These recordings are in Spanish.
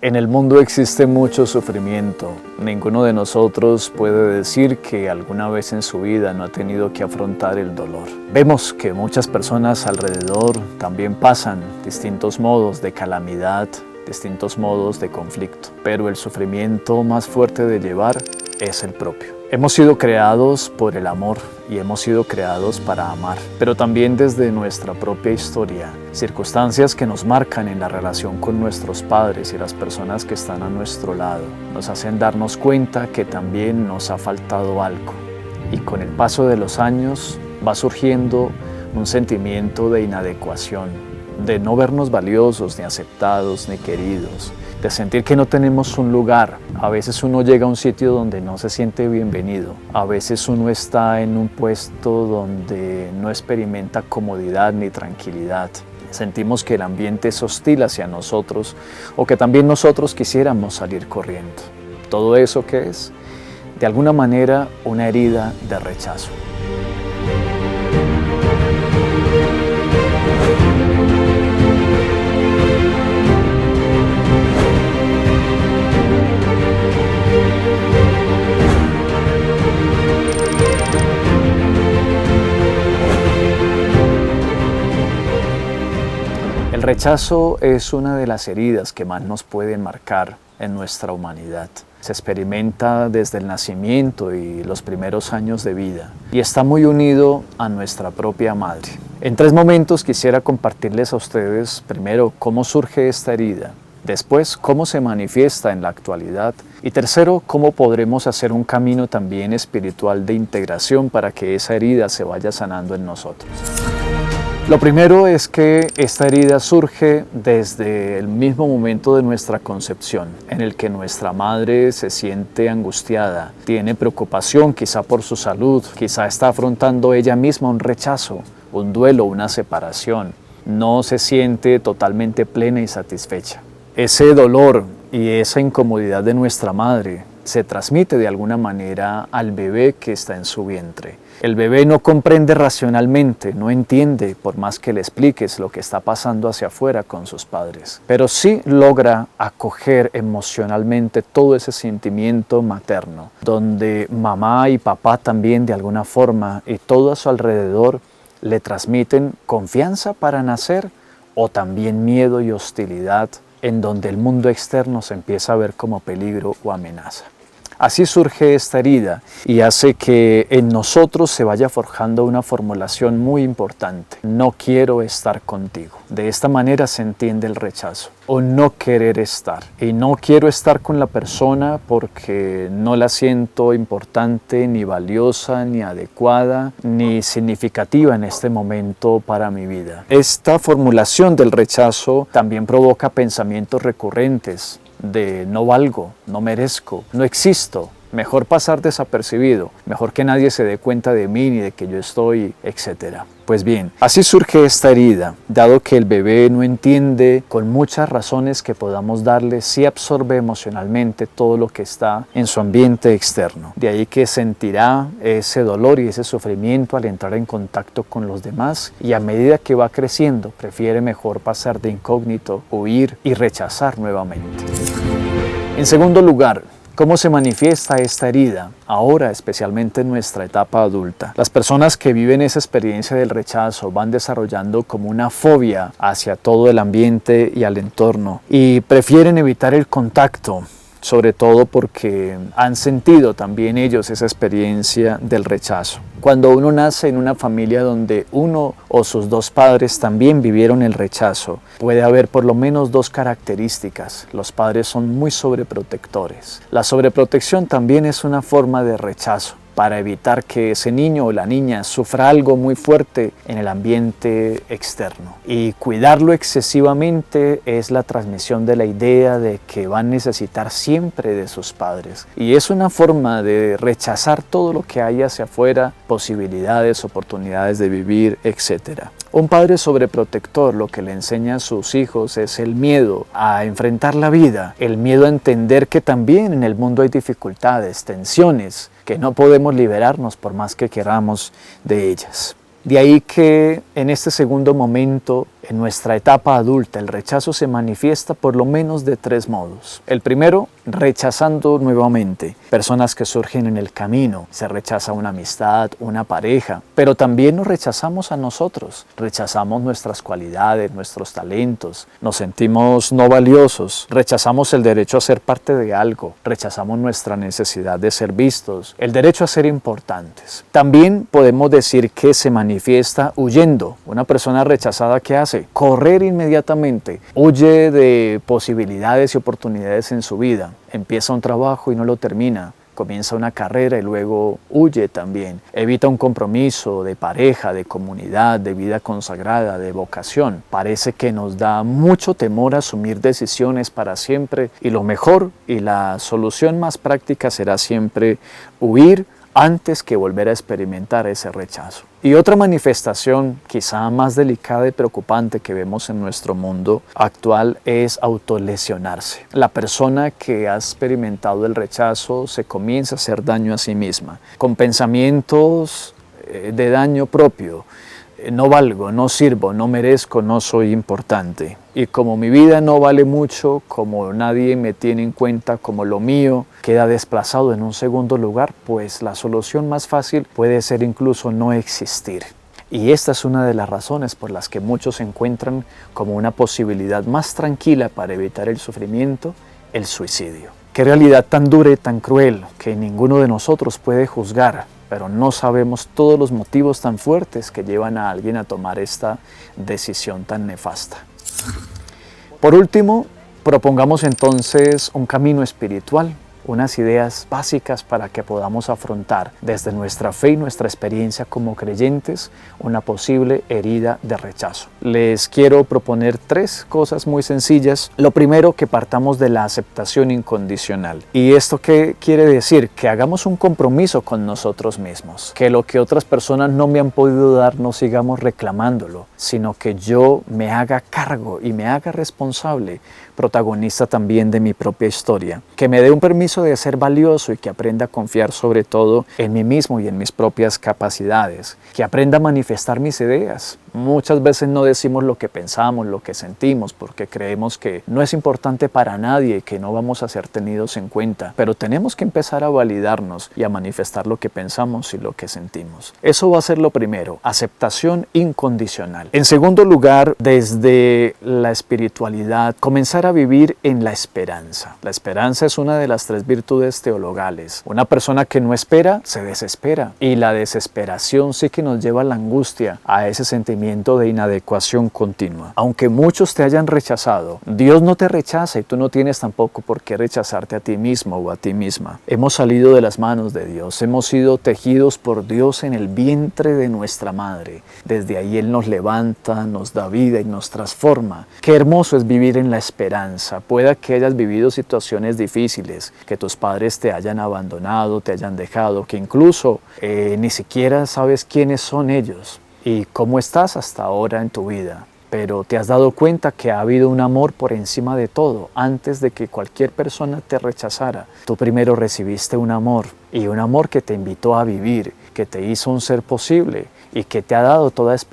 En el mundo existe mucho sufrimiento. Ninguno de nosotros puede decir que alguna vez en su vida no ha tenido que afrontar el dolor. Vemos que muchas personas alrededor también pasan distintos modos de calamidad, distintos modos de conflicto, pero el sufrimiento más fuerte de llevar es el propio. Hemos sido creados por el amor y hemos sido creados para amar, pero también desde nuestra propia historia, circunstancias que nos marcan en la relación con nuestros padres y las personas que están a nuestro lado, nos hacen darnos cuenta que también nos ha faltado algo. Y con el paso de los años va surgiendo un sentimiento de inadecuación, de no vernos valiosos, ni aceptados, ni queridos, de sentir que no tenemos un lugar. A veces uno llega a un sitio donde no se siente bienvenido. A veces uno está en un puesto donde no experimenta comodidad ni tranquilidad. Sentimos que el ambiente es hostil hacia nosotros o que también nosotros quisiéramos salir corriendo. ¿Todo eso qué es? De alguna manera una herida de rechazo. El rechazo es una de las heridas que más nos pueden marcar en nuestra humanidad. Se experimenta desde el nacimiento y los primeros años de vida y está muy unido a nuestra propia madre. En 3 momentos quisiera compartirles a ustedes primero cómo surge esta herida, después cómo se manifiesta en la actualidad y tercero cómo podremos hacer un camino también espiritual de integración para que esa herida se vaya sanando en nosotros. Lo primero es que esta herida surge desde el mismo momento de nuestra concepción, en el que nuestra madre se siente angustiada, tiene preocupación quizá por su salud, quizá está afrontando ella misma un rechazo, un duelo, una separación, no se siente totalmente plena y satisfecha. Ese dolor y esa incomodidad de nuestra madre se transmite de alguna manera al bebé que está en su vientre. El bebé no comprende racionalmente, no entiende por más que le expliques lo que está pasando hacia afuera con sus padres, pero sí logra acoger emocionalmente todo ese sentimiento materno, donde mamá y papá también de alguna forma y todo a su alrededor le transmiten confianza para nacer o también miedo y hostilidad, en donde el mundo externo se empieza a ver como peligro o amenaza. Así surge esta herida y hace que en nosotros se vaya forjando una formulación muy importante. No quiero estar contigo. De esta manera se entiende el rechazo o no querer estar. Y no quiero estar con la persona porque no la siento importante, ni valiosa, ni adecuada, ni significativa en este momento para mi vida. Esta formulación del rechazo también provoca pensamientos recurrentes de no valgo, no merezco, no existo, mejor pasar desapercibido, mejor que nadie se dé cuenta de mí ni de que yo estoy, etc. Pues bien, así surge esta herida, dado que el bebé no entiende con muchas razones que podamos darle, sí absorbe emocionalmente todo lo que está en su ambiente externo. De ahí que sentirá ese dolor y ese sufrimiento al entrar en contacto con los demás y a medida que va creciendo prefiere mejor pasar de incógnito, huir y rechazar nuevamente. En segundo lugar, ¿cómo se manifiesta esta herida ahora, especialmente en nuestra etapa adulta? Las personas que viven esa experiencia del rechazo van desarrollando como una fobia hacia todo el ambiente y al entorno y prefieren evitar el contacto, sobre todo porque han sentido también ellos esa experiencia del rechazo. Cuando uno nace en una familia donde uno o sus 2 padres también vivieron el rechazo, puede haber por lo menos 2 características. Los padres son muy sobreprotectores. La sobreprotección también es una forma de rechazo, para evitar que ese niño o la niña sufra algo muy fuerte en el ambiente externo. Y cuidarlo excesivamente es la transmisión de la idea de que van a necesitar siempre de sus padres. Y es una forma de rechazar todo lo que hay hacia afuera, posibilidades, oportunidades de vivir, etc. Un padre sobreprotector lo que le enseña a sus hijos es el miedo a enfrentar la vida, el miedo a entender que también en el mundo hay dificultades, tensiones, que no podemos liberarnos por más que queramos de ellas. De ahí que en este segundo momento, en nuestra etapa adulta, el rechazo se manifiesta por lo menos de 3 modos. El primero, rechazando nuevamente personas que surgen en el camino. Se rechaza una amistad, una pareja, pero también nos rechazamos a nosotros. Rechazamos nuestras cualidades, nuestros talentos, nos sentimos no valiosos, rechazamos el derecho a ser parte de algo, rechazamos nuestra necesidad de ser vistos, el derecho a ser importantes. También podemos decir que se manifiesta huyendo. Una persona rechazada, ¿qué hace? Correr inmediatamente, huye de posibilidades y oportunidades en su vida, empieza un trabajo y no lo termina, comienza una carrera y luego huye también, evita un compromiso de pareja, de comunidad, de vida consagrada, de vocación. Parece que nos da mucho temor asumir decisiones para siempre y lo mejor y la solución más práctica será siempre huir antes que volver a experimentar ese rechazo. Y otra manifestación quizá más delicada y preocupante que vemos en nuestro mundo actual es autolesionarse. La persona que ha experimentado el rechazo se comienza a hacer daño a sí misma, con pensamientos de daño propio. No valgo, no sirvo, no merezco, no soy importante. Y como mi vida no vale mucho, como nadie me tiene en cuenta, como lo mío queda desplazado en un segundo lugar, pues la solución más fácil puede ser incluso no existir. Y esta es una de las razones por las que muchos encuentran como una posibilidad más tranquila para evitar el sufrimiento, el suicidio. Qué realidad tan dura y tan cruel que ninguno de nosotros puede juzgar, pero no sabemos todos los motivos tan fuertes que llevan a alguien a tomar esta decisión tan nefasta. Por último, propongamos entonces un camino espiritual, unas ideas básicas para que podamos afrontar desde nuestra fe y nuestra experiencia como creyentes una posible herida de rechazo. Les quiero proponer 3 cosas muy sencillas. Lo primero, que partamos de la aceptación incondicional. ¿Y esto qué quiere decir? Que hagamos un compromiso con nosotros mismos, que lo que otras personas no me han podido dar no sigamos reclamándolo, sino que yo me haga cargo y me haga responsable, protagonista también de mi propia historia, que me dé un permiso de ser valioso y que aprenda a confiar sobre todo en mí mismo y en mis propias capacidades, que aprenda a manifestar mis ideas. Muchas veces no decimos lo que pensamos, lo que sentimos, porque creemos que no es importante para nadie y que no vamos a ser tenidos en cuenta, pero tenemos que empezar a validarnos y a manifestar lo que pensamos y lo que sentimos. Eso va a ser lo primero, aceptación incondicional. En segundo lugar, desde la espiritualidad, comenzar a vivir en la esperanza. La esperanza es una de las 3 virtudes teologales. Una persona que no espera, se desespera. Y la desesperación sí que nos lleva a la angustia, a ese sentimiento de inadecuación continua. Aunque muchos te hayan rechazado, Dios no te rechaza y tú no tienes tampoco por qué rechazarte a ti mismo o a ti misma. Hemos salido de las manos de Dios, hemos sido tejidos por Dios en el vientre de nuestra madre. Desde ahí Él nos levanta, nos da vida y nos transforma. Qué hermoso es vivir en la esperanza. Pueda que hayas vivido situaciones difíciles, que tus padres te hayan abandonado, te hayan dejado, que incluso ni siquiera sabes quiénes son ellos y cómo estás hasta ahora en tu vida. Pero te has dado cuenta que ha habido un amor por encima de todo. Antes de que cualquier persona te rechazara, tú primero recibiste un amor, y un amor que te invitó a vivir, que te hizo un ser posible y que te ha dado toda esta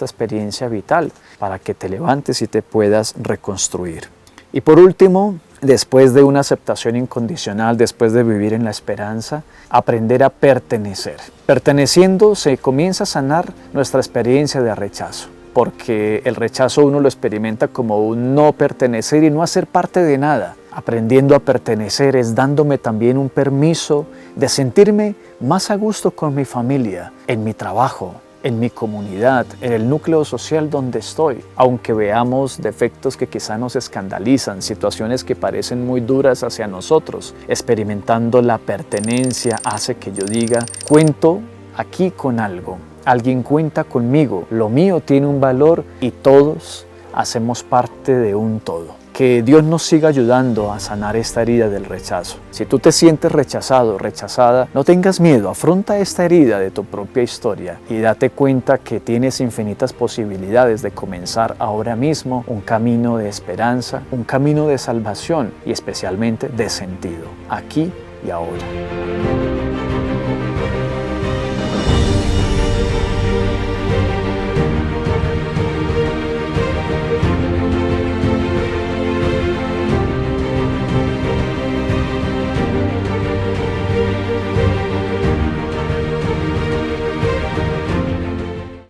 experiencia vital para que te levantes y te puedas reconstruir. Y por último, después de una aceptación incondicional, después de vivir en la esperanza, aprender a pertenecer. Perteneciendo se comienza a sanar nuestra experiencia de rechazo, porque el rechazo uno lo experimenta como un no pertenecer y no hacer parte de nada. Aprendiendo a pertenecer es dándome también un permiso de sentirme más a gusto con mi familia, en mi trabajo, en mi comunidad, en el núcleo social donde estoy. Aunque veamos defectos que quizá nos escandalizan, situaciones que parecen muy duras hacia nosotros, experimentando la pertenencia hace que yo diga, cuento aquí con algo, alguien cuenta conmigo, lo mío tiene un valor y todos hacemos parte de un todo. Que Dios nos siga ayudando a sanar esta herida del rechazo. Si tú te sientes rechazado, rechazada, no tengas miedo, afronta esta herida de tu propia historia y date cuenta que tienes infinitas posibilidades de comenzar ahora mismo un camino de esperanza, un camino de salvación y especialmente de sentido, aquí y ahora.